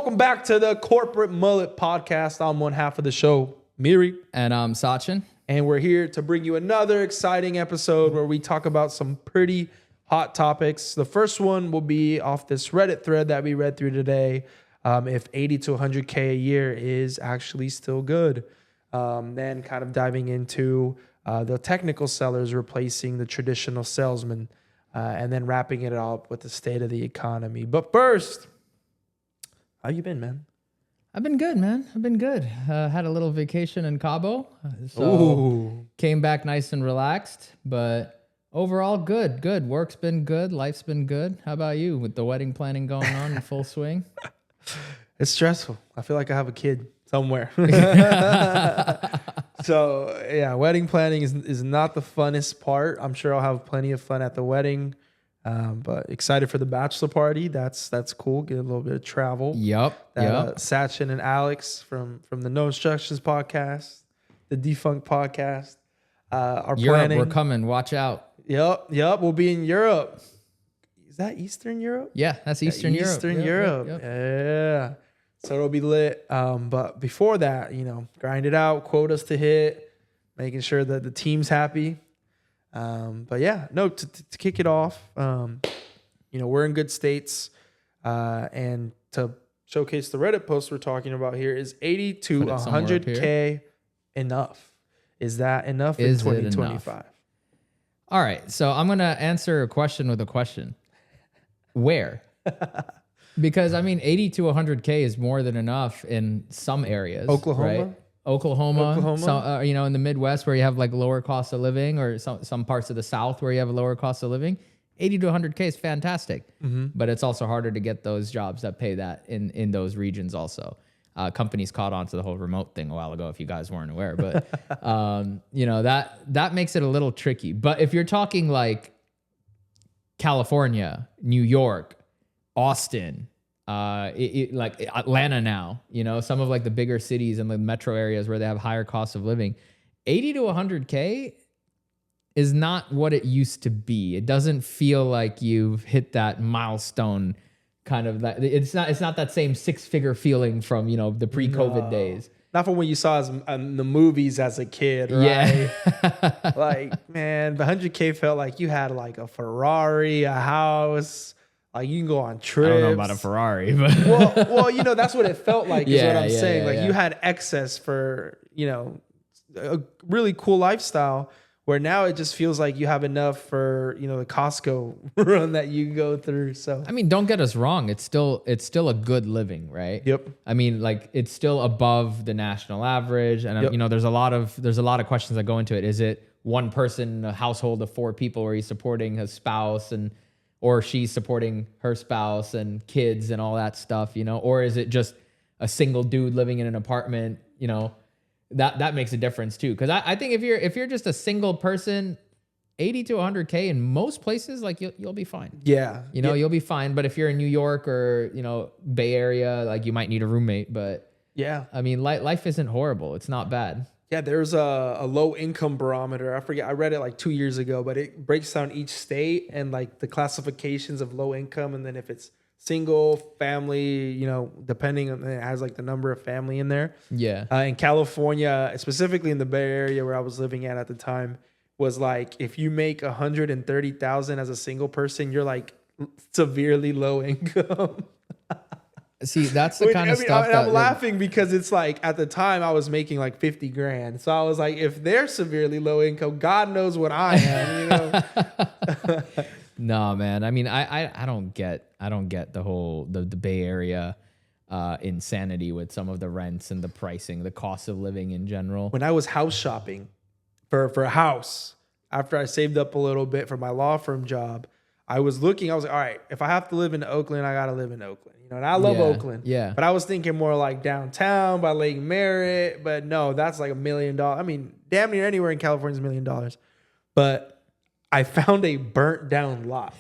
welcome back to the Corporate Mullet Podcast. I'm one half of the show, Miri. And I'm Sachin. And we're here to bring you another exciting episode where we talk about some pretty hot topics. The first one will be off this Reddit thread that we read through today. If 80 to 100K a year is actually still good. Then kind of diving into the technical sellers replacing the traditional salesman. And then wrapping it all up with the state of the economy. But first, how you been, man? I've been good, man. I've been good. Had a little vacation in Cabo. Ooh. Came back nice and relaxed. But overall, good. Work's been good. Life's been good. How about you with the wedding planning going on in full swing? It's stressful. I feel like I have a kid somewhere. So, yeah, wedding planning is not the funnest part. I'm sure I'll have plenty of fun at the wedding. But excited for the bachelor party. That's cool. Get a little bit of travel. Yep. Sachin and Alex from the No Instructions podcast, the Defunct podcast, are Europe, planning. we're coming. Watch out. Yep. We'll be in Europe. Is that Eastern Europe? Yeah, that's Eastern Europe. Eastern Europe. Yep. Yeah. So it'll be lit. But before that, grind it out, quotas to hit, making sure that the team's happy. But yeah, no, to kick it off, we're in good states. And to showcase the Reddit post we're talking about here, is 80 to 100K enough? Is that enough in 2025? All right. So I'm going to answer a question with a question. Where? Because 80 to 100K is more than enough in some areas. Oklahoma? Right? Oklahoma. So, in the Midwest where you have like lower cost of living, or some parts of the South where you have a lower cost of living, 80 to 100K is fantastic. Mm-hmm. But it's also harder to get those jobs that pay that in those regions also. Companies caught on to the whole remote thing a while ago, if you guys weren't aware. But, that makes it a little tricky. But if you're talking like California, New York, Austin, like Atlanta now, some of like the bigger cities and the metro areas where they have higher costs of living, 80 to 100K is not what it used to be. It doesn't feel like you've hit that milestone kind of that. It's not that same six-figure feeling from, the pre-COVID days. Not from when you saw us in the movies as a kid, right? Yeah. Like, man, the 100K felt like you had like a Ferrari, a house. Like you can go on trips. I don't know about a Ferrari, but well, that's what it felt like. Is what I'm saying. Like you had excess for a really cool lifestyle. Where now it just feels like you have enough for the Costco run that you go through. So don't get us wrong. It's still a good living, right? Yep. It's still above the national average, and yep. There's a lot of questions that go into it. Is it one person, a household of 4 people, where he's supporting his spouse or she's supporting her spouse and kids and all that stuff, or is it just a single dude living in an apartment, that makes a difference too. Cause I think if you're just a single person, 80 to 100K in most places, like you'll be fine. Yeah. You'll be fine. But if you're in New York or, Bay Area, like you might need a roommate, but yeah, life isn't horrible. It's not bad. Yeah, there's a low income barometer. I forget, I read it like 2 years ago, but it breaks down each state and like the classifications of low income. And then if it's single, family, depending on, it has like the number of family in there. Yeah. In California, specifically in the Bay Area where I was living at the time, was like, if you make 130,000 as a single person, you're like severely low income. See, that's the kind of stuff I'm laughing because it's like at the time I was making like 50 grand. So I was like, if they're severely low income, God knows what I am, No, man. I don't get the whole the Bay Area insanity with some of the rents and the pricing, the cost of living in general. When I was house shopping for a house, after I saved up a little bit for my law firm job, I was like, all right, if I have to live in Oakland, I got to live in Oakland. And I love Oakland. Yeah. But I was thinking more like downtown by Lake Merritt. But no, that's like $1 million. Damn near anywhere in California is $1 million. But I found a burnt down lot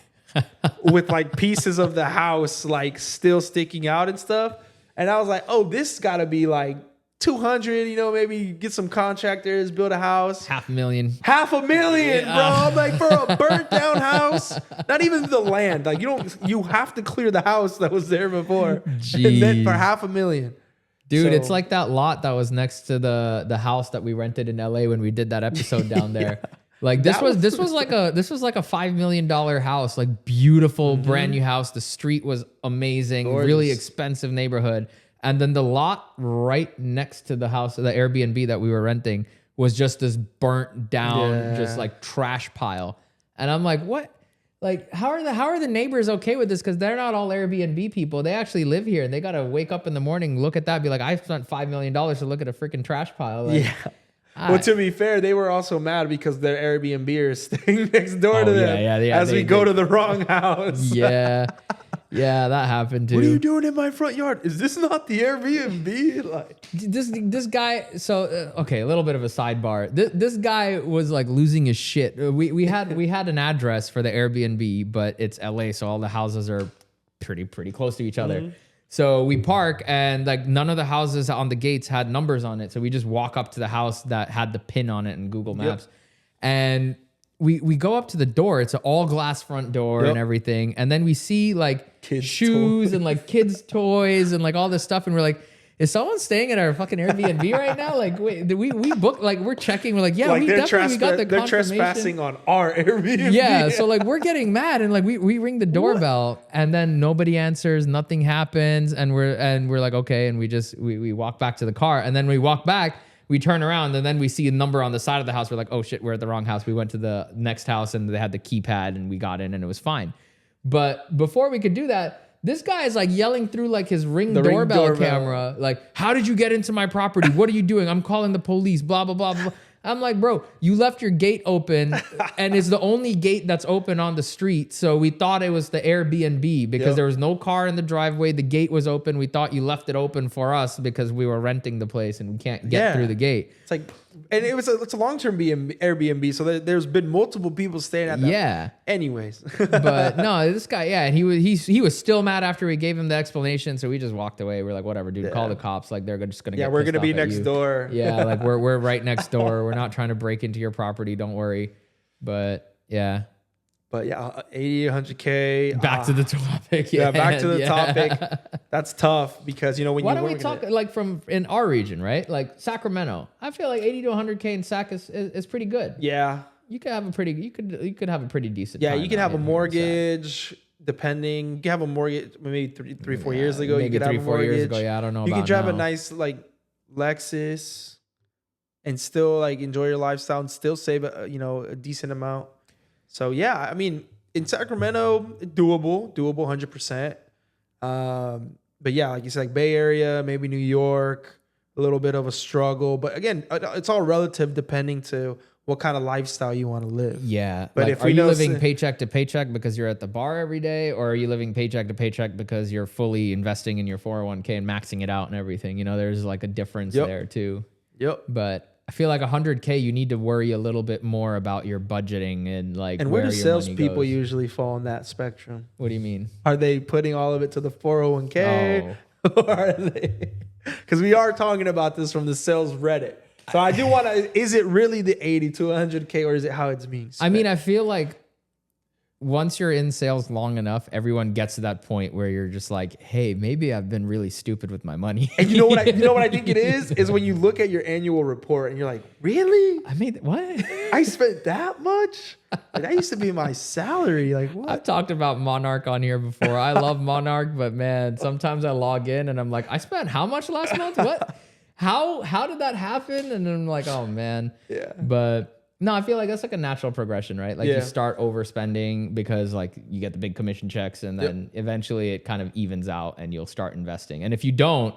with like pieces of the house like still sticking out and stuff. And I was like, oh, this got to be like 200, maybe get some contractors, build a house. $500,000. $500,000, bro. I'm like, for a burnt down house, not even the land. Like you have to clear the house that was there before. Jeez. And then for $500,000. Dude, So- it's like that lot that was next to the house that we rented in LA when we did that episode down there. Yeah. Like this was like a $5 million house, like beautiful brand new house. The street was amazing, Gorgeous. really expensive neighborhood. And then the lot right next to the house, the Airbnb that we were renting, was just this burnt down, just like trash pile. And I'm like, what? Like, how are the neighbors okay with this? Because they're not all Airbnb people. They actually live here, and they gotta wake up in the morning, look at that, be like, I spent $5 million to look at a freaking trash pile. Like, Yeah. Well, to be fair, they were also mad because their Airbnb is staying next door to them as we go to the wrong house. Yeah. Yeah, that happened too. What are you doing in my front yard? Is this not the Airbnb? Like this guy. So okay, a little bit of a sidebar. This guy was like losing his shit. We had an address for the Airbnb, but it's LA, so all the houses are pretty close to each other. So we park, and like none of the houses on the gates had numbers on it. So we just walk up to the house that had the pin on it in Google Maps, and we go up to the door. It's an all glass front door and everything. And then we see like Kids' shoes and like kids' toys and like all this stuff. And we're like, is someone staying at our fucking Airbnb right now? Like, wait, did we booked, like we're checking. We're like, yeah, like we definitely got the they're confirmation. trespassing on our Airbnb. Yeah, so like we're getting mad, and like we ring the doorbell, and then nobody answers, nothing happens, and we're like, okay, and we walk back to the car, and then we walk back, we turn around, and then we see a number on the side of the house. We're like, oh shit, we're at the wrong house. We went to the next house, and they had the keypad, and we got in, and it was fine. But before we could do that, this guy is like yelling through like his Ring doorbell camera, like, how did you get into my property? What are you doing? I'm calling the police, blah, blah, blah, blah. I'm like, bro, you left your gate open, and it's the only gate that's open on the street. So we thought it was the Airbnb because there was no car in the driveway. The gate was open. We thought you left it open for us because we were renting the place and we can't get through the gate. It's like, and it's a long-term Airbnb, so there's been multiple people staying at that. Yeah. Anyways. But no, this guy, and he was still mad after we gave him the explanation. So we just walked away. We're like, whatever, dude, call the cops. Like they're just gonna get we're pissed gonna be off at next you. door. Yeah, like we're right next door. We're not trying to break into your property. Don't worry. But yeah. But yeah, 80, 100K. Back to the topic. Yeah, back to the topic. That's tough because when Why don't we talk like from in our region, right? Like Sacramento. I feel like 80 to 100K in Sac is pretty good. Yeah. You could have a pretty decent. Yeah, time you can have a in mortgage. Depending, you can have a mortgage. Maybe 3-4 years ago, maybe you could have a 3-4 mortgage. years ago. Yeah, I don't know. You about could drive now. a nice like Lexus and still like enjoy your lifestyle and still save a decent amount. So yeah, I mean, in Sacramento, doable 100%. But yeah, like you said, like Bay Area, maybe New York, a little bit of a struggle. But again, it's all relative depending to what kind of lifestyle you want to live. Yeah. But like, if are we you know living paycheck to paycheck because you're at the bar every day, or are you living paycheck to paycheck because you're fully investing in your 401k and maxing it out and everything? There's like a difference there too. Yep. But I feel like 100K, you need to worry a little bit more about your budgeting and like. And where do your salespeople money goes. usually fall in that spectrum? What do you mean? Are they putting all of it to the 401k? Or are they? Because we are talking about this from the sales Reddit. So I do want to, is it really the 80 to 100K or is it how it's being spent? I mean, I feel like once you're in sales long enough, everyone gets to that point where you're just like, hey, maybe I've been really stupid with my money. And you know what I think it is when you look at your annual report and you're like, really? I made what? I spent that much? Like, that used to be my salary. Like what? I've talked about Monarch on here before. I love Monarch, but man, sometimes I log in and I'm like, I spent how much last month? What? How did that happen? And then I'm like, oh man. Yeah. But no, I feel like that's like a natural progression, right? Like you start overspending because like you get the big commission checks and then eventually it kind of evens out and you'll start investing. And if you don't,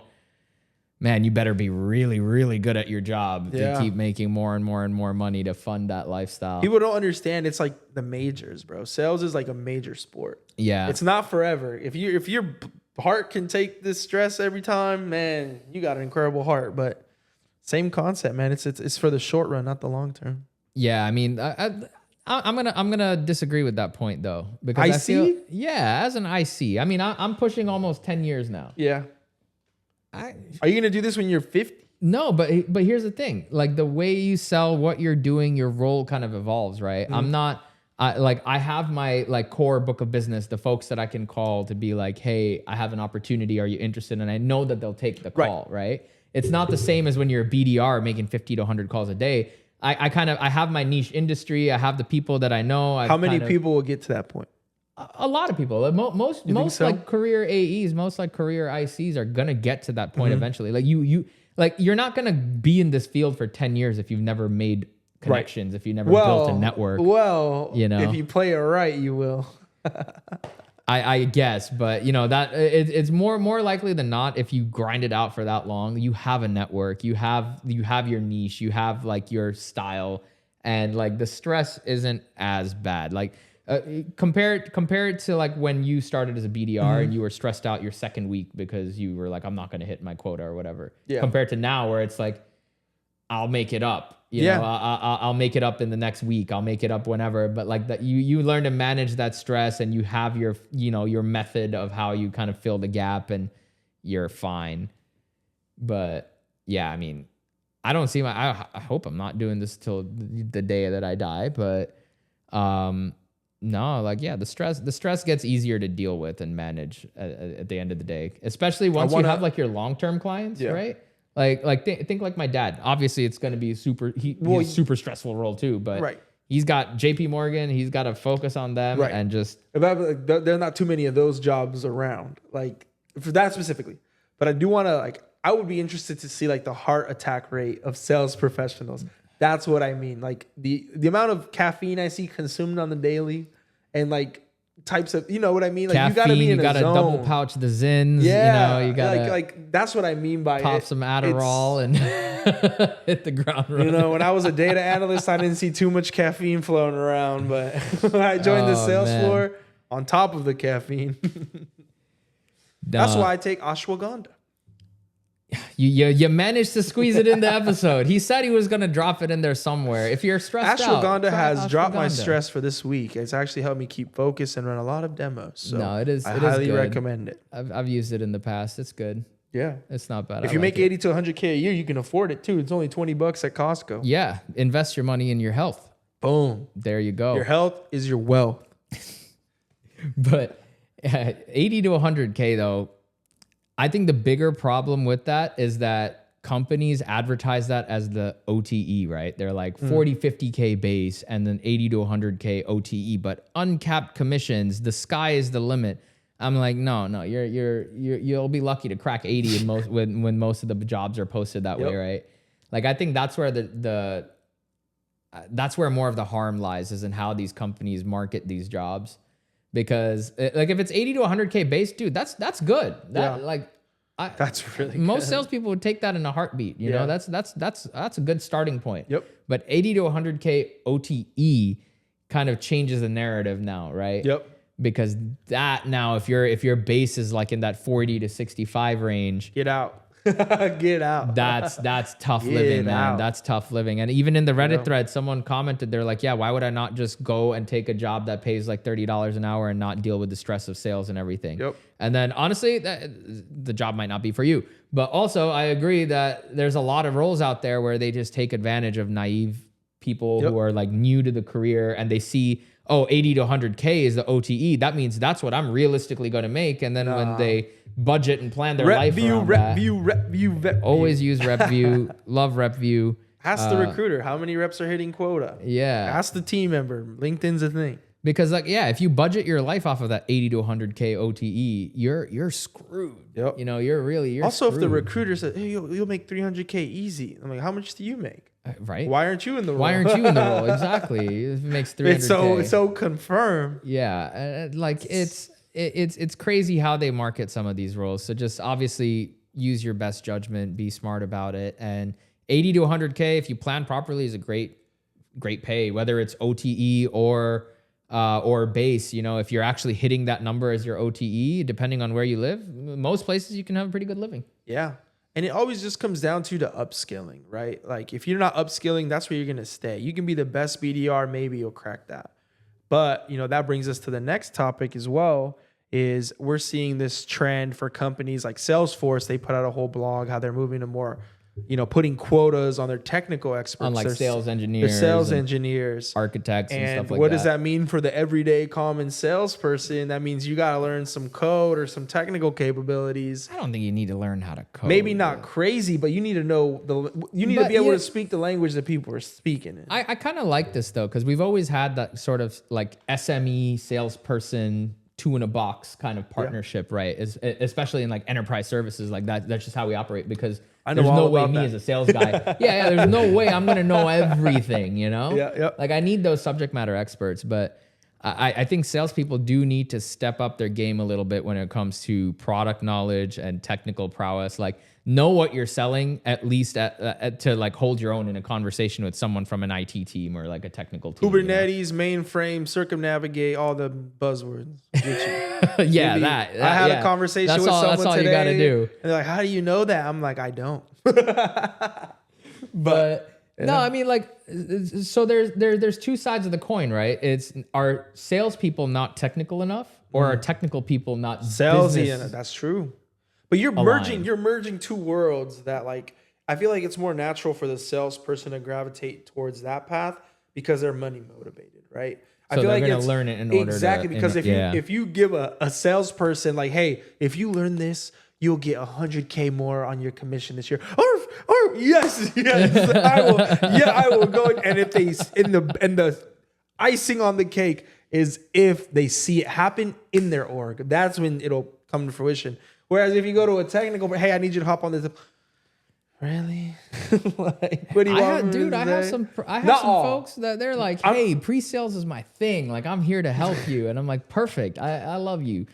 man, you better be really, really good at your job to keep making more and more and more money to fund that lifestyle. People don't understand. It's like the majors, bro. Sales is like a major sport. Yeah. It's not forever. If your heart can take this stress every time, man, you got an incredible heart. But same concept, man. It's for the short run, not the long term. Yeah, I mean, I'm gonna disagree with that point though because I feel as an IC. I mean, I'm pushing almost 10 years now. Yeah. Are you gonna do this when you're 50? No, but here's the thing. Like the way you sell, what you're doing, your role kind of evolves, right? I'm not I have my like core book of business, the folks that I can call to be like, hey, I have an opportunity. Are you interested? And I know that they'll take the call, right? It's not the same as when you're a BDR making 50 to 100 calls a day. I have my niche industry. I have the people that I know. How many people will get to that point? A lot of people. Like most so? like career AEs, most like career ICs are gonna get to that point eventually. Like you're not gonna be in this field for 10 years if you've never made connections, if you never built a network. Well, you know, if you play it right, you will. I guess, but you know that it's more likely than not, if you grind it out for that long, you have a network, you have your niche, you have like your style, and like the stress isn't as bad. Like compare it to like when you started as a BDR and you were stressed out your second week because you were like, I'm not going to hit my quota or whatever. Yeah. Compared to now where it's like, I'll make it up. You know, I'll make it up in the next week. I'll make it up whenever. But like that, you learn to manage that stress, and you have your, you know, your method of how you kind of fill the gap, and you're fine. But yeah, I mean, I don't see I hope I'm not doing this till the day that I die. But no, like, yeah, the stress gets easier to deal with and manage at the end of the day, especially once you have like your long-term clients, right? Like think like my dad. Obviously, it's going to be he's a super stressful role too, but he's got JP Morgan. He's got to focus on them and just. There are not too many of those jobs around, like for that specifically. But I do want to I would be interested to see like the heart attack rate of sales professionals. That's what I mean. Like the amount of caffeine I see consumed on the daily, and like types of, you know what I mean? Like caffeine, you gotta be in a zone. You gotta double pouch the Zins. Yeah, you know, you gotta like that's what I mean by pop some Adderall and hit the ground running. You know, when I was a data analyst, I didn't see too much caffeine flowing around, but when I joined the sales floor, on top of the caffeine. That's why I take ashwagandha. You managed to squeeze it in the episode. He said he was going to drop it in there somewhere. If you're stressed ashwagandha has dropped my stress for this week. It's actually helped me keep focused and run a lot of demos. So no, it is. I highly recommend it. I've used it in the past. It's good. Yeah, it's not bad. If you make 80 to 100K a year, you can afford it too. It's only $20 at Costco. Yeah, invest your money in your health. Boom. There you go. Your health is your wealth. But 80 to 100K though. I think the bigger problem with that is that companies advertise that as the OTE, right? They're like 40, 50K base and then 80 to 100K OTE, but uncapped commissions, the sky is the limit. I'm like, no, you'll be lucky to crack 80 in most when most of the jobs are posted that way, right? Like I think that's where that's where more of the harm lies, is in how these companies market these jobs. Because like if it's 80 to 100K base, dude, that's good. That's really good. Most salespeople would take that in a heartbeat. You know, that's a good starting point. Yep. But 80 to 100K OTE kind of changes the narrative now, right? Yep. Because that now, if your base is like in that 40 to 65 range, get out. Get out. That's tough living, man. That's tough living. And even in the Reddit thread, someone commented, they're like, yeah, why would I not just go and take a job that pays like $30 an hour and not deal with the stress of sales and everything? Yep. And then honestly, the job might not be for you. But also I agree that there's a lot of roles out there where they just take advantage of naive people who are like new to the career, and they see, 80 to 100K is the OTE. That means that's what I'm realistically going to make. And then when they budget and plan their life around that, always use RepView. Love RepView. Ask the recruiter how many reps are hitting quota. Yeah. Ask the team member. LinkedIn's a thing. Because like, yeah, if you budget your life off of that 80 to 100K OTE, you're screwed. Yep. You know, you're also screwed. If the recruiter said, hey, you'll make 300K easy. I'm like, how much do you make? Right. Why aren't you in the role? Why aren't you in the role? Exactly. If it makes 300K. It's so confirmed. Yeah. Like it's crazy how they market some of these roles. So just obviously use your best judgment, be smart about it. And 80 to 100K, if you plan properly, is a great pay, whether it's OTE or base. You know, if you're actually hitting that number as your OTE, depending on where you live, most places you can have a pretty good living. Yeah. And it always just comes down to the upskilling, right? Like if you're not upskilling, that's where you're going to stay. You can be the best BDR, maybe you'll crack that. But, you know, that brings us to the next topic as well, is we're seeing this trend for companies like Salesforce. They put out a whole blog how they're moving to more putting quotas on their technical experts, on like sales engineers, their sales engineers, architects, and stuff like that. what does that mean for the everyday common salesperson? That means you got to learn some code or some technical capabilities. I don't think you need to learn how to code. Maybe not crazy, but you need to know you need to be able to speak the language that people are speaking in. I kind of like this though, because we've always had that sort of like SME salesperson, two in a box kind of partnership, right? Especially in like enterprise services like that. That's just how we operate, because there's no way me as a sales guy. There's no way I'm going to know everything, Like I need those subject matter experts, but I think salespeople do need to step up their game a little bit when it comes to product knowledge and technical prowess. Like know what you're selling, at least to like hold your own in a conversation with someone from an IT team or like a technical team. Kubernetes, mainframe, circumnavigate, all the buzzwords. I had a conversation with someone that's all today. You got to do. And they're like, how do you know that? I'm like, I don't. But no, I mean, like, so there's two sides of the coin, right? Are salespeople not technical enough, or are technical people not salesy? Business That's true. But you're merging two worlds that, like, I feel like it's more natural for the salesperson to gravitate towards that path because they're money motivated, right? So I feel they're going to learn it in order to because if you give a salesperson like, hey, if you learn this, you'll get 100K more on your commission this year. Or yes, I will go. And if they and the icing on the cake is if they see it happen in their org, that's when it'll come to fruition. Whereas if you go to a technical, hey, I need you to hop on this. Really? Like, what do you want? Dude, I have some folks that they're like, hey, pre-sales is my thing. Like, I'm here to help you. And I'm like, perfect. I love you.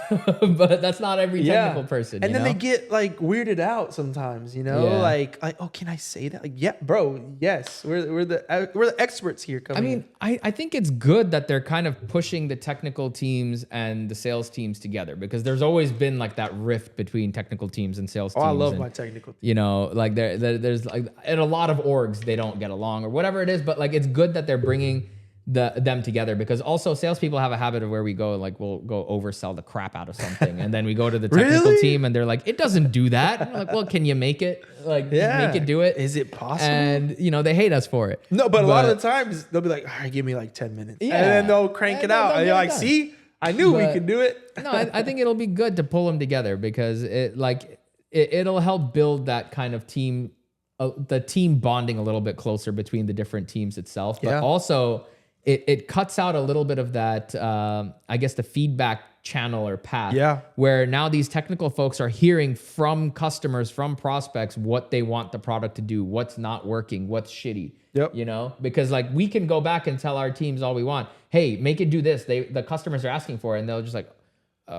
But that's not every technical person. And then they get like weirded out sometimes, like, oh, can I say that? Like, yeah, bro, yes. We're the experts here coming. I mean, I think it's good that they're kind of pushing the technical teams and the sales teams together, because there's always been like that rift between technical teams and sales teams. I love my technical team. Like there's like in a lot of orgs they don't get along or whatever it is, but like it's good that they're bringing them together, because also salespeople have a habit of where we go like we'll go oversell the crap out of something, and then we go to the technical team and they're like, it doesn't do that. And we're like, well, can you make it just make it do it? Is it possible? And they hate us for it. No, but a lot of the times they'll be like, all right, give me like 10 minutes, and then they'll crank it out, and you're like, see, I knew we could do it. No, I think it'll be good to pull them together, because it'll help build that kind of team, the team bonding a little bit closer between the different teams itself. But also it cuts out a little bit of that, I guess, the feedback channel or path. Yeah. Where now these technical folks are hearing from customers, from prospects, what they want the product to do, what's not working, what's shitty. Yep. Because like we can go back and tell our teams all we want. Hey, make it do this. The customers are asking for it, and they'll just like,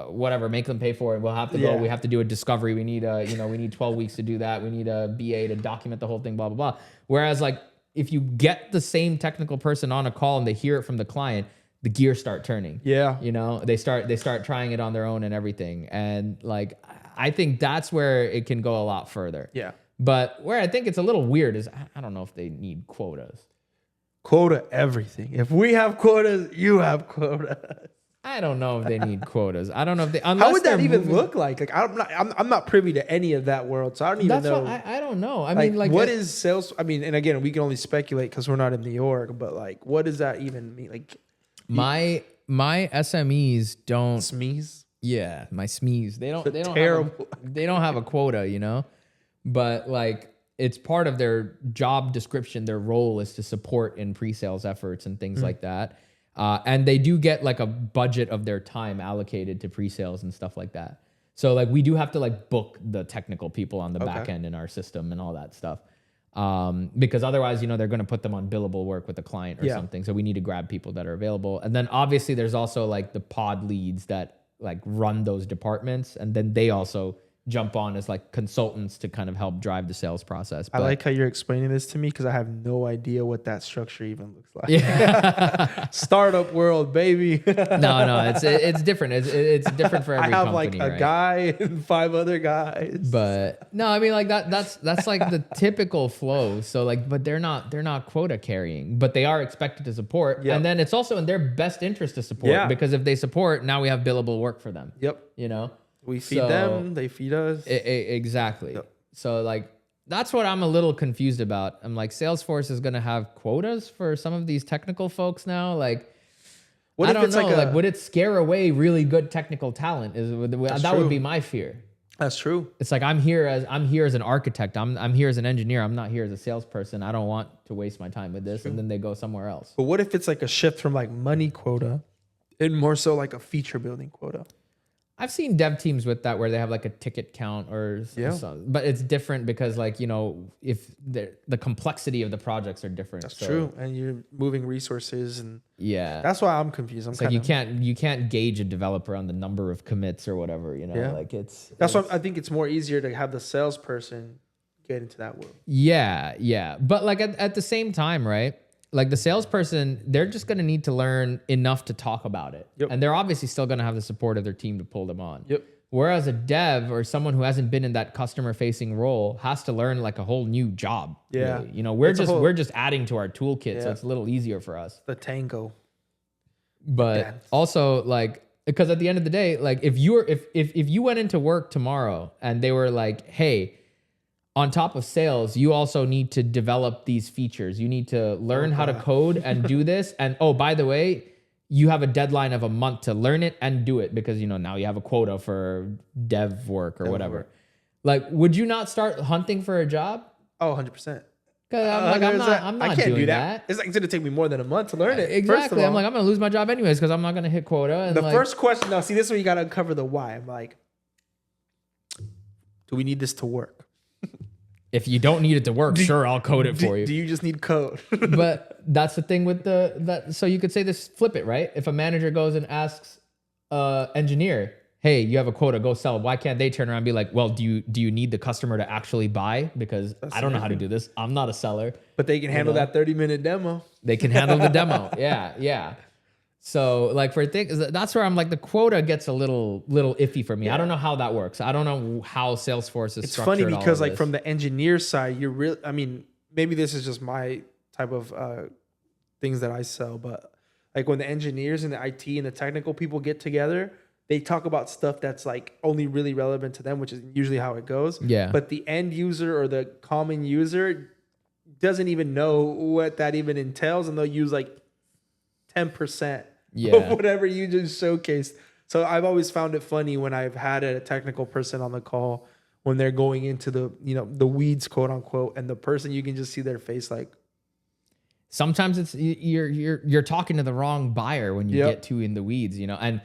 whatever, make them pay for it. We'll have to go. We have to do a discovery. We need we need 12 weeks to do that. We need a BA to document the whole thing, blah, blah, blah. Whereas like if you get the same technical person on a call and they hear it from the client, the gears start turning. Yeah. They start trying it on their own and everything. And like, I think that's where it can go a lot further. Yeah. But where I think it's a little weird is I don't know if they need quotas. Quota everything. If we have quotas, you have quotas. I don't know if they need quotas. I don't know if they. How would that even look like? Like I'm not privy to any of that world, so I don't even know. I don't know. I mean, like, what is sales? I mean, and again, we can only speculate because we're not in the org. But like, what does that even mean? Like, my SMEs don't. SMEs. Yeah, my SMEs. They don't. Terrible. They don't have a quota, But like, it's part of their job description. Their role is to support in pre-sales efforts and things like that. And they do get like a budget of their time allocated to pre-sales and stuff like that. So like we do have to like book the technical people on the back end in our system and all that stuff. Because otherwise, they're going to put them on billable work with the client or something. So we need to grab people that are available. And then obviously there's also like the pod leads that like run those departments. And then they also jump on as like consultants to kind of help drive the sales process. But I like how you're explaining this to me because I have no idea what that structure even looks like. Yeah. Startup world, baby. No, it's different. It's different for every company. I have like a guy and 5 other guys. But no, I mean like that's like the typical flow. So like, but they're not quota carrying, but they are expected to support. Yep. And then it's also in their best interest to support because if they support, now we have billable work for them. Yep. We feed them, they feed us. Exactly. Yep. So like That's what I'm a little confused about. I'm like, Salesforce is going to have quotas for some of these technical folks now. Like, What I if don't it's know. like Like, would it scare away really good technical talent? That would be my fear. That's true. It's like I'm here as an architect. I'm here as an engineer. I'm not here as a salesperson. I don't want to waste my time with this. And then they go somewhere else. But what if it's like a shift from like money quota and more so like a feature building quota? I've seen dev teams with that where they have like a ticket count or something, but it's different because like, you know, if the complexity of the projects are different. That's true. And you're moving resources and yeah, that's why I'm confused. It's like you can't gauge a developer on the number of commits or whatever, you know, like that's why I think it's more easier to have the salesperson get into that world. Yeah. Yeah. But like at the same time, right? Like the salesperson, they're just going to need to learn enough to talk about it. Yep. And they're obviously still going to have the support of their team to pull them on. Yep. Whereas a dev or someone who hasn't been in that customer facing role has to learn like a whole new job. Yeah. Really. You know, we're just adding to our toolkit. So it's a little easier for us. The tango. But also like, because at the end of the day, like if you went into work tomorrow and they were like, hey, on top of sales, you also need to develop these features. You need to learn how to code and do this. And oh, by the way, you have a deadline of a month to learn it and do it because, you know, now you have a quota for dev work or whatever. Like, would you not start hunting for a job? Oh, 100%. I'm not doing that. It's like, it's going to take me more than a month to learn it. Exactly. I'm like, I'm going to lose my job anyways because I'm not going to hit quota. And the first question, now see, this is where you got to uncover the why. I'm like, do we need this to work? If you don't need it to work, sure, I'll code it for you. Do you just need code? But that's the thing with so you could say this, flip it, right? If a manager goes and asks engineer, hey, you have a quota, go sell. Why can't they turn around and be like, well, do you need the customer to actually buy? Because I don't know how to do this. I'm not a seller. But they can handle that 30-minute demo. They can handle the demo. Yeah. So like for things, that's where I'm like the quota gets a little iffy for me. Yeah. I don't know how that works. I don't know how Salesforce is structured. It's funny because like from the engineer side, you're really, I mean, maybe this is just my type of things that I sell, but like when the engineers and the IT and the technical people get together, they talk about stuff that's like only really relevant to them, which is usually how it goes. Yeah. But the end user or the common user doesn't even know what that even entails, and they'll use like 10% of whatever you just showcased. So I've always found it funny when I've had a technical person on the call when they're going into the, you know, the weeds, quote unquote, and the person, you can just see their face like. Sometimes it's you're talking to the wrong buyer when you get too in the weeds, you know. And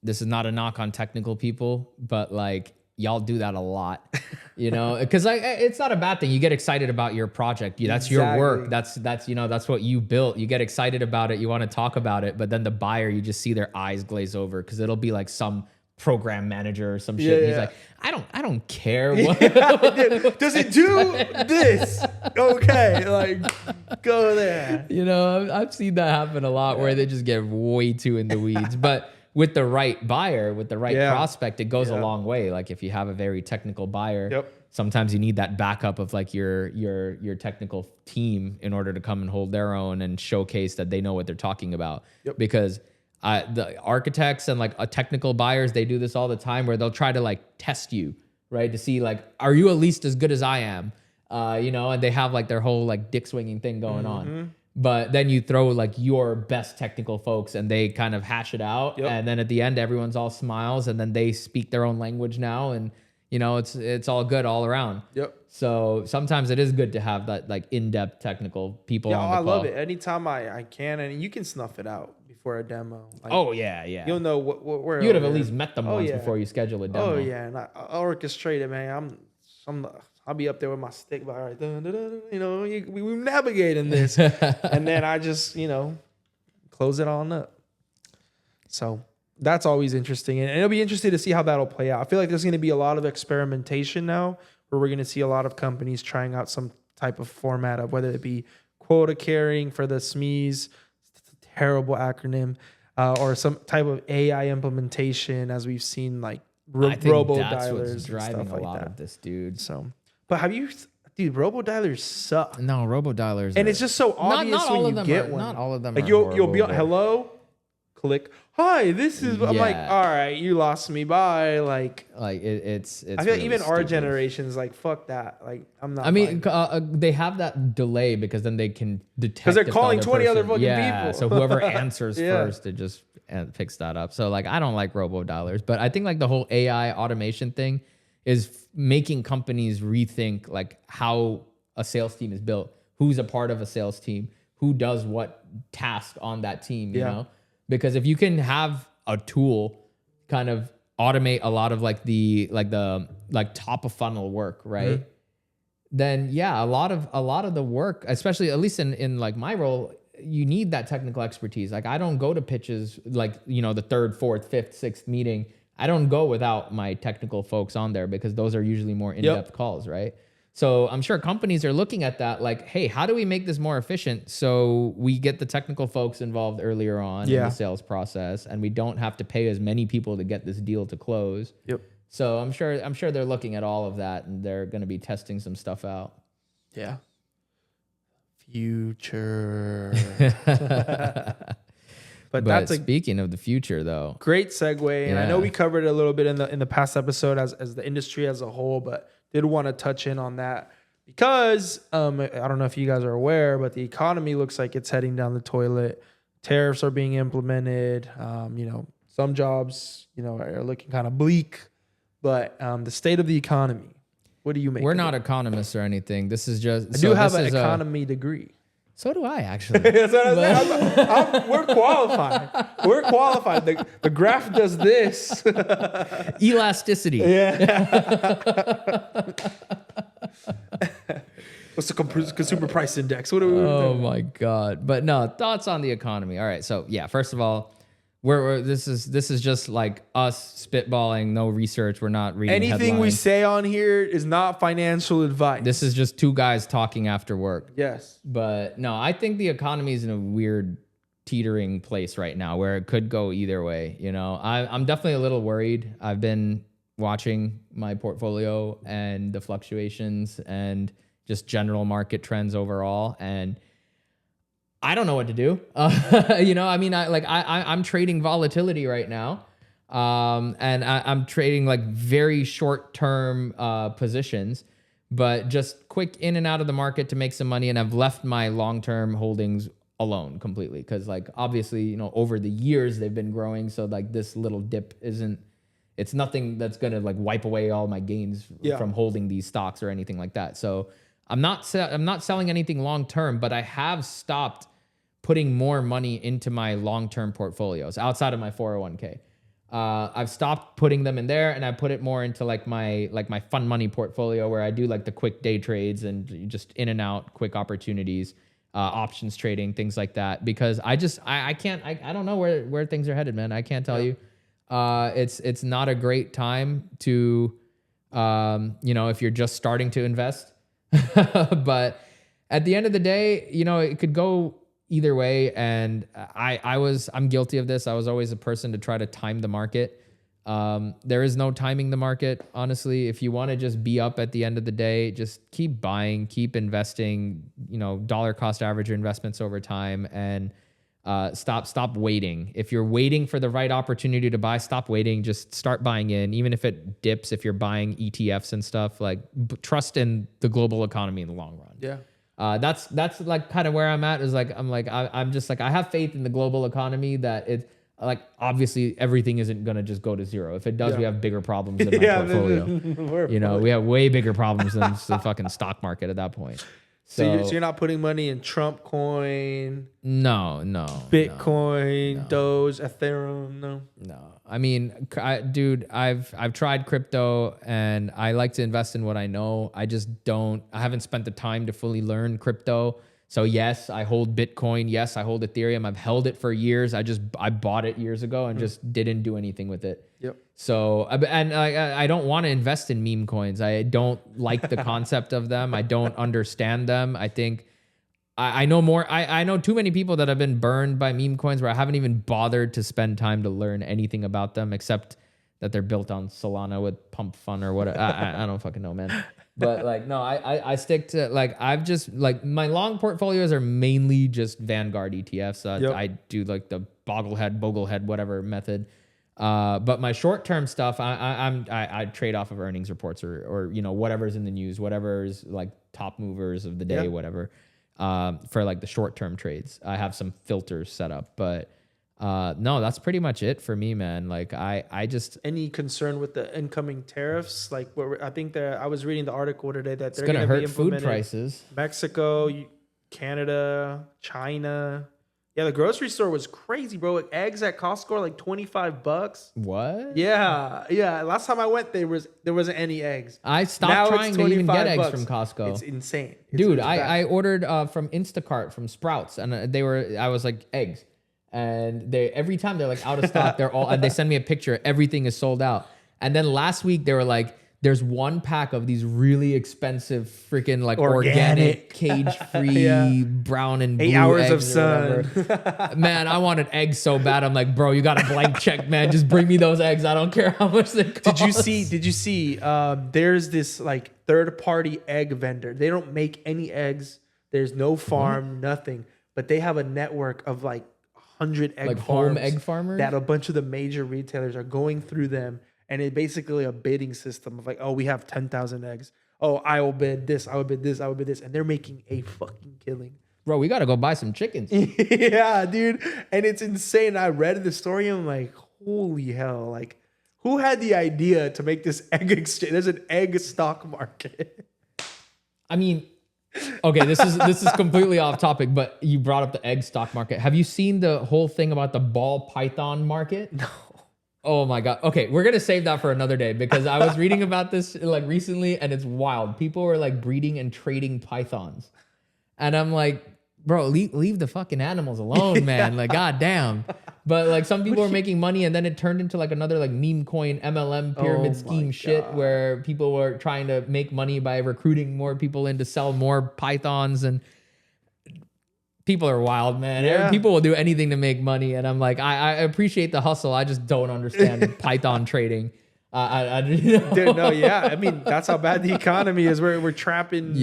this is not a knock on technical people, but like y'all do that a lot, you know, because like it's not a bad thing. You get excited about your project. That's your work. That's you know, that's what you built. You get excited about it. You want to talk about it, but then the buyer, you just see their eyes glaze over because it'll be like some program manager or some shit. And he's like, I don't care. What does it do this? Okay, like go there. You know, I've seen that happen a lot where they just get way too in the weeds, but. With the right buyer, with the right prospect, it goes a long way. Like if you have a very technical buyer, sometimes you need that backup of like your technical team in order to come and hold their own and showcase that they know what they're talking about. Because the architects and like technical buyers, they do this all the time where they'll try to like test you, right? To see like, are you at least as good as I am? You know, and they have like their whole like dick swinging thing going on. But then you throw like your best technical folks and they kind of hash it out. And then at the end, everyone's all smiles and then they speak their own language now. And, you know, it's all good all around. So sometimes it is good to have that like in-depth technical people on the call. I love it. Anytime I can, and you can snuff it out before a demo. Like, You'll know where you'd have at least met them once before you schedule a demo. And I orchestrate it, man. I'll be up there with my stick, but all right, you know, we're navigating this. And then I just, you know, close it on up. So that's always interesting. And it'll be interesting to see how that'll play out. I feel like there's going to be a lot of experimentation now where we're going to see a lot of companies trying out some type of format of whether it be quota carrying for the SMEs, terrible acronym, or some type of AI implementation as we've seen like robo dialers and driving stuff like a lot that. of this, dude. So, but dude, robo dialers suck. No, robo dialers, and it's just so obvious not when all you of them get are, one. Not all of them. Like are you'll be on horrible, hello, click. hi, this is. I'm like, Yeah. all right, you lost me. Bye. Like It's I feel like really even our stupid. generation's like, fuck that. Like I'm not. I mean, they have that delay because then they can detect 'Cause they're if the calling 20 other person- fucking yeah, people. So whoever answers Yeah. first, it just picks that up. So like, I don't like robo dollars, but I think like the whole AI automation thing is making companies rethink like how a sales team is built, who's a part of a sales team, who does what task on that team, you Yeah. know? Because if you can have a tool kind of automate a lot of like the top of funnel work, right? Then yeah, a lot of the work, especially at least in like my role, you need that technical expertise. Like I don't go to pitches like, you know, the third, fourth, fifth, sixth meeting. I don't go without my technical folks on there because those are usually more in-depth calls, right? So I'm sure companies are looking at that like, hey, how do we make this more efficient so we get the technical folks involved earlier on in the sales process and we don't have to pay as many people to get this deal to close. Yep. So I'm sure they're looking at all of that and they're going to be testing some stuff out. Yeah. Future. But that's speaking of the future, though, great segue. And I know we covered it a little bit in the past episode as the industry as a whole, but did want to touch in on that because I don't know if you guys are aware, but the economy looks like it's heading down the toilet. Tariffs are being implemented. You know, some jobs, you know, are looking kind of bleak, but the state of the economy. What do you make? We're not economists or anything. This is just. I do have an economy degree. So do I, actually. That's what I'm saying. We're qualified. We're qualified. The graph does this. Elasticity. Yeah. What's the consumer price index? What are we doing? Oh my God. But no, thoughts on the economy. All right. So yeah, first of all, this is just like us spitballing, no research. We're not reading anything we headlines. say on here is not financial advice. This is just two guys talking after work. Yes. But no, I think the economy is in a weird teetering place right now where it could go either way. You know, I'm definitely a little worried. I've been watching my portfolio and the fluctuations and just general market trends overall. And I don't know what to do. You know, I mean, I'm trading volatility right now. And I'm trading like very short-term positions, but just quick in and out of the market to make some money. And I've left my long-term holdings alone completely. Cause like, obviously, you know, over the years they've been growing. So like this little dip it's nothing that's going to like wipe away all my gains from holding these stocks or anything like that. So I'm not selling anything long-term, but I have stopped putting more money into my long-term portfolios outside of my 401k. I've stopped putting them in there and I put it more into like my fun money portfolio where I do like the quick day trades and just in and out quick opportunities, options trading, things like that. Because I don't know where things are headed, man. I can't tell you. It's not a great time to, you know, if you're just starting to invest, but at the end of the day, you know, it could go either way. And I'm guilty of this. I was always a person to try to time the market. There is no timing the market. Honestly, if you want to just be up at the end of the day, just keep buying, keep investing, you know, dollar cost average your investments over time and, stop waiting. If you're waiting for the right opportunity to buy, stop waiting. Just start buying in, even if it dips, if you're buying ETFs and stuff, like trust in the global economy in the long run. Yeah. That's like kind of where I'm at is like, I'm just like, I have faith in the global economy that it's like, obviously everything isn't going to just go to zero. If it does, we have bigger problems in my portfolio. You know, we have way bigger problems than the fucking stock market at that point. So you're not putting money in Trump coin? No. Bitcoin, Doge, Ethereum, no. I mean, dude, I've tried crypto and I like to invest in what I know. I haven't spent the time to fully learn crypto. So yes, I hold Bitcoin. Yes, I hold Ethereum. I've held it for years. I bought it years ago and just didn't do anything with it. Yep. So, and I don't want to invest in meme coins. I don't like the concept of them. I don't understand them. I think I know more. I know too many people that have been burned by meme coins where I haven't even bothered to spend time to learn anything about them except that they're built on Solana with pump fun or what. I don't fucking know, man. But like, no, I stick to like, I've just like my long portfolios are mainly just Vanguard ETFs. I do like the boglehead, whatever method. But my short-term stuff, I trade off of earnings reports or, you know, whatever's in the news, whatever's like top movers of the day, whatever, for like the short-term trades. I have some filters set up, but, no, that's pretty much it for me, man. Like I just, Any concern with the incoming tariffs? Like I think that I was reading the article today that they're going to going to be hurt food implemented. prices. Mexico, Canada, China. Yeah, the grocery store was crazy, bro. Eggs at Costco are like $25. What? Yeah. Last time I went, there wasn't any eggs. I Now stopped it's trying to even get eggs $25. from Costco. It's insane. Dude, I ordered from Instacart from Sprouts, and I was like, eggs. And every time they're like out of stock, and they send me a picture, everything is sold out. And then last week they were like, there's one pack of these really expensive freaking like organic cage-free brown and blue 8 hours of eggs sun. Man, I wanted eggs so bad. I'm like, bro, you got a blank check, man. Just bring me those eggs. I don't care how much they cost. Did you see there's this like third-party egg vendor. They don't make any eggs. There's no farm, nothing. But they have a network of like 100 egg like farms home egg farmers that a bunch of the major retailers are going through them. And it's basically a bidding system of like, oh, we have 10,000 eggs. Oh, I will bid this. I will bid this. I will bid this. And they're making a fucking killing. Bro, we got to go buy some chickens. Yeah, dude. And it's insane. I read the story and I'm like, holy hell. Like, who had the idea to make this egg exchange? There's an egg stock market. I mean, okay, this is completely off topic, but you brought up the egg stock market. Have you seen the whole thing about the ball python market? No. Oh my God. Okay, we're going to save that for another day because I was reading about this like recently and it's wild. People were like breeding and trading pythons. And I'm like, bro, leave the fucking animals alone, man. Like, goddamn. But like some people were making money and then it turned into like another like meme coin MLM pyramid scheme shit where people were trying to make money by recruiting more people in to sell more pythons, and people are wild, man. Yeah. People will do anything to make money. And I'm like, I appreciate the hustle. I just don't understand python trading. You know? Dude, no, yeah. I mean, that's how bad the economy is. We're trapping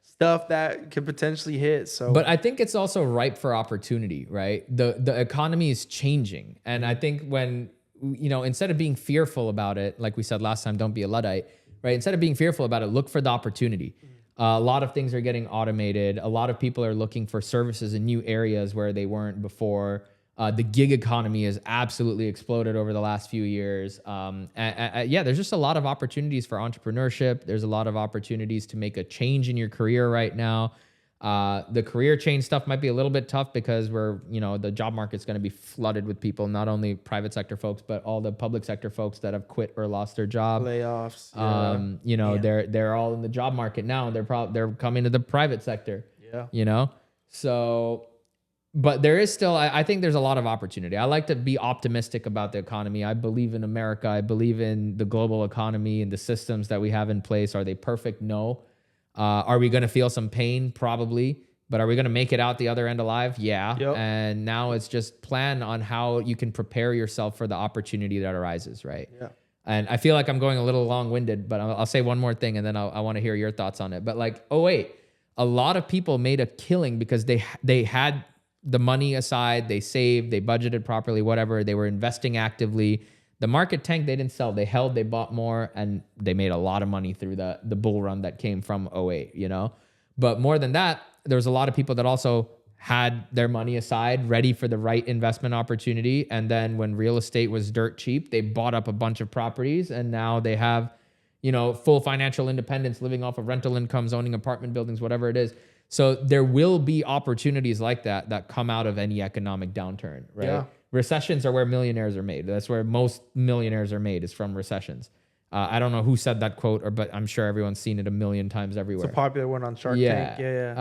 stuff that could potentially hit. So, but I think it's also ripe for opportunity, right? The economy is changing. And I think when, you know, instead of being fearful about it, like we said last time, don't be a Luddite, right? Instead of being fearful about it, look for the opportunity. A lot of things are getting automated. A lot of people are looking for services in new areas where they weren't before. The gig economy has absolutely exploded over the last few years. Yeah, there's just a lot of opportunities for entrepreneurship. There's a lot of opportunities to make a change in your career right now. The career change stuff might be a little bit tough because the job market's going to be flooded with people, not only private sector folks, but all the public sector folks that have quit or lost their job. Layoffs. They're all in the job market now. They're coming to the private sector. Yeah. So, but there is still, I think there's a lot of opportunity. I like to be optimistic about the economy. I believe in America. I believe in the global economy and the systems that we have in place. Are they perfect? No. Are we going to feel some pain? Probably. But are we going to make it out the other end alive? Yeah. Yep. And now it's just plan on how you can prepare yourself for the opportunity that arises, right? Yeah. And I feel like I'm going a little long-winded, but I'll say one more thing and then I want to hear your thoughts on it. But like, a lot of people made a killing because they had the money aside, they saved, they budgeted properly, whatever. They were investing actively. The market tanked, they didn't sell. They held, they bought more, and they made a lot of money through the bull run that came from 08, But more than that, there was a lot of people that also had their money aside, ready for the right investment opportunity. And then when real estate was dirt cheap, they bought up a bunch of properties, and now they have, full financial independence, living off of rental incomes, owning apartment buildings, whatever it is. So there will be opportunities like that come out of any economic downturn, right? Yeah. Recessions are where millionaires are made. That's where most millionaires are made, is from recessions. I don't know who said that quote, but I'm sure everyone's seen it a million times everywhere. It's a popular one on Shark Tank. Yeah.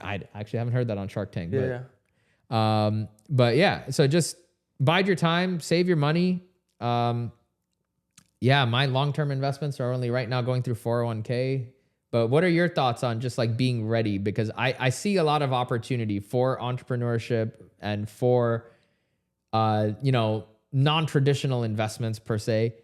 I actually haven't heard that on Shark Tank. Yeah. But yeah, so just bide your time, save your money. My long-term investments are only right now going through 401k. But what are your thoughts on just like being ready? Because I see a lot of opportunity for entrepreneurship and for, non-traditional investments per se.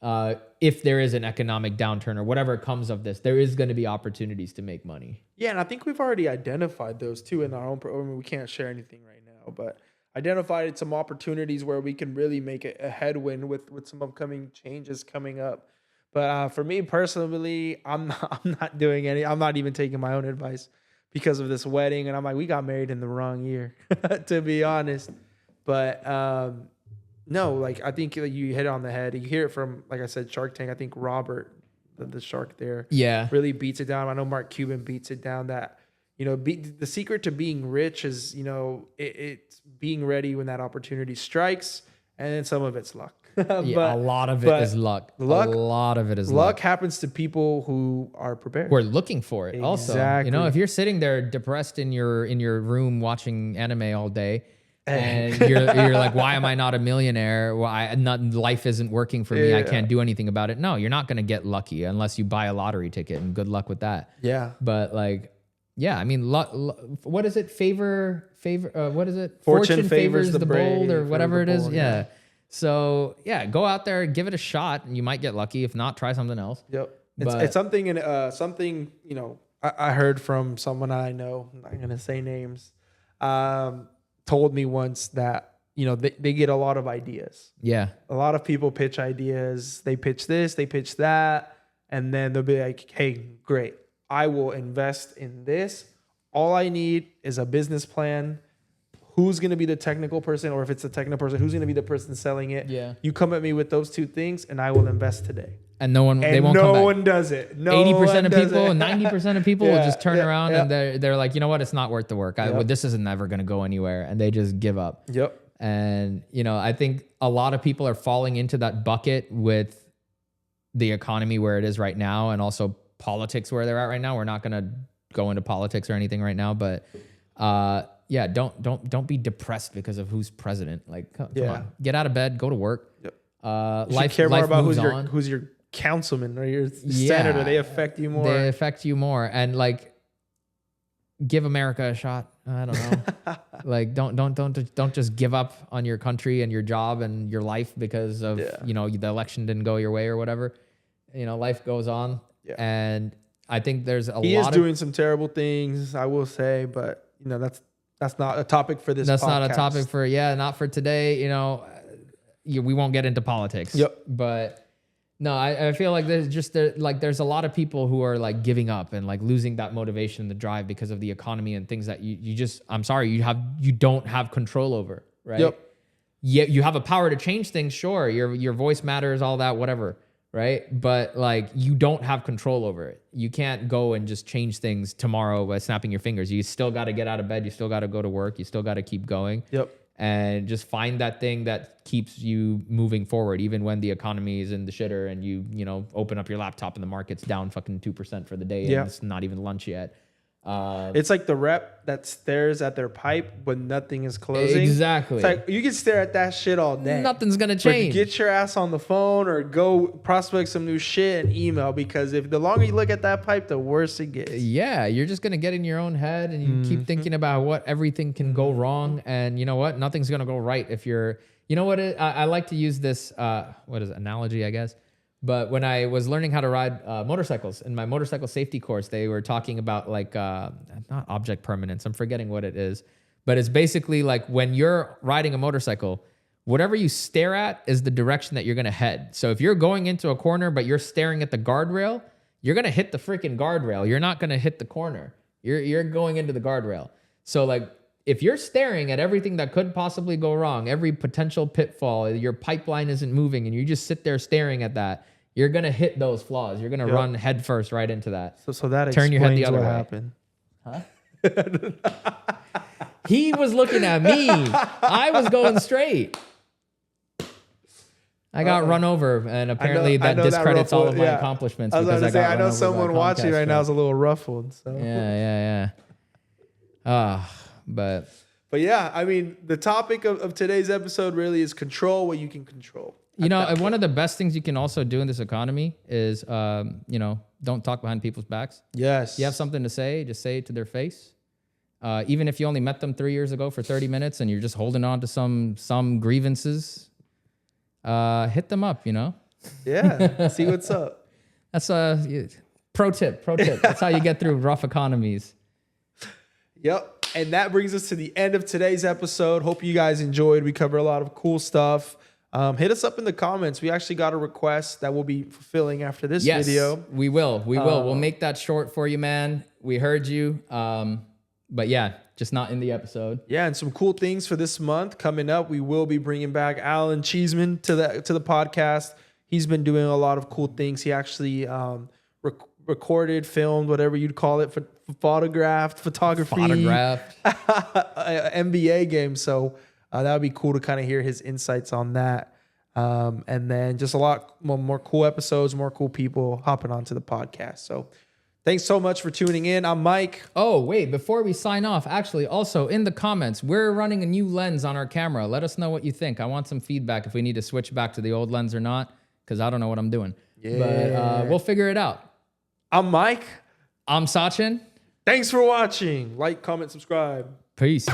if there is an economic downturn or whatever comes of this, there is going to be opportunities to make money. Yeah, and I think we've already identified those too in our own. I mean, we can't share anything right now, but identified some opportunities where we can really make a headwind with some upcoming changes coming up. But for me personally, I'm not doing any. I'm not even taking my own advice because of this wedding, and I'm like, we got married in the wrong year, to be honest. But no, like I think you hit it on the head. You hear it from, like I said, Shark Tank. I think Robert, the shark there, really beats it down. I know Mark Cuban beats it down. That the secret to being rich is it's being ready when that opportunity strikes, and then some of it's luck. A lot of it is luck. A lot of it is luck. Luck happens to people who are prepared. We're looking for it. Exactly. Also, if you're sitting there depressed in your room watching anime all day, and you're like, why am I not a millionaire? Life isn't working for me. I can't do anything about it. No, you're not going to get lucky unless you buy a lottery ticket, and good luck with that. Yeah. But I mean, what is it? What is it? Fortune favors the bold, or brave, whatever it is. bold, Yeah. So go out there, give it a shot, and you might get lucky. If not, try something else. Yep. It's something I heard from someone I know. I'm not going to say names. Told me once that they get a lot of ideas. Yeah. A lot of people pitch ideas. They pitch this, they pitch that, and then they'll be like, "Hey, great. I will invest in this. All I need is a business plan. Who's going to be the technical person, or if it's a technical person, who's going to be the person selling it? Yeah. You come at me with those two things, and I will invest today." And they won't come back. No one does it. 80% of people, 90% of people will just turn around and they're like, you know what? It's not worth the work. This isn't never going to go anywhere. And they just give up. Yep. And, I think a lot of people are falling into that bucket with the economy where it is right now, and also politics where they're at right now. We're not going to go into politics or anything right now, but don't be depressed because of who's president. Like, come on, get out of bed, go to work. Yep. Life care more about moves who's your councilman or your senator. They affect you more. They affect you more, and give America a shot. I don't know. Don't just give up on your country and your job and your life because of the election didn't go your way or whatever. Life goes on, and I think there's he is doing some terrible things, I will say, but that's not a topic for this. That's podcast. Not a topic for not for today. We won't get into politics. Yep. But no, I feel like there's a lot of people who are giving up and losing that motivation and the drive because of the economy and things that you don't have control over, right? Yep. Yeah, you have a power to change things, sure. Your voice matters, all that, whatever, right? But you don't have control over it. You can't go and just change things tomorrow by snapping your fingers. You still got to get out of bed. You still got to go to work. You still got to keep going. Yep. And just find that thing that keeps you moving forward, even when the economy is in the shitter and you open up your laptop and the market's down fucking 2% for the day and it's not even lunch yet. It's like the rep that stares at their pipe when nothing is closing. Exactly. It's like you can stare at that shit all day. Nothing's gonna change. But get your ass on the phone or go prospect some new shit and email, because if the longer you look at that pipe, the worse it gets. Yeah, you're just gonna get in your own head and you keep thinking about what everything can go wrong, and you know what? Nothing's gonna go right if you're. You know what? I like to use this analogy, I guess. But when I was learning how to ride motorcycles in my motorcycle safety course, they were talking about not object permanence. I'm forgetting what it is, but it's basically when you're riding a motorcycle, whatever you stare at is the direction that you're going to head. So if you're going into a corner, but you're staring at the guardrail, you're going to hit the freaking guardrail. You're not going to hit the corner. You're going into the guardrail. So if you're staring at everything that could possibly go wrong, every potential pitfall, your pipeline isn't moving, and you just sit there staring at that, you're going to hit those flaws. You're going to run headfirst right into that. So that turn your head the explains other what way. happened. Huh? He was looking at me. I was going straight. I got run over, and apparently that discredits all of my accomplishments. I was going to say, I know run over someone by watching right now is a little ruffled. So. Yeah. But yeah, I mean, the topic of today's episode really is control what you can control. One of the best things you can also do in this economy is, don't talk behind people's backs. Yes. You have something to say, just say it to their face. Even if you only met them 3 years ago for 30 minutes and you're just holding on to some grievances, hit them up, Yeah. See what's up. That's pro tip. That's how you get through rough economies. Yep. And that brings us to the end of today's episode. Hope you guys enjoyed. We covered a lot of cool stuff. Hit us up in the comments. We actually got a request that we'll be fulfilling after this video. We will. We'll make that short for you, man. We heard you. But yeah, just not in the episode. Yeah, and some cool things for this month coming up. We will be bringing back Alan Cheeseman to the podcast. He's been doing a lot of cool things. He actually recorded, filmed, whatever you'd call it, photographed NBA game. So that would be cool to kind of hear his insights on that. And then just a lot more cool episodes, more cool people hopping onto the podcast. So thanks so much for tuning in. I'm Mike. Oh, wait, before we sign off, actually, also in the comments, we're running a new lens on our camera. Let us know what you think. I want some feedback if we need to switch back to the old lens or not, because I don't know what I'm doing. Yeah. But we'll figure it out. I'm Mike. I'm Sachin. Thanks for watching. Like, comment, subscribe. Peace.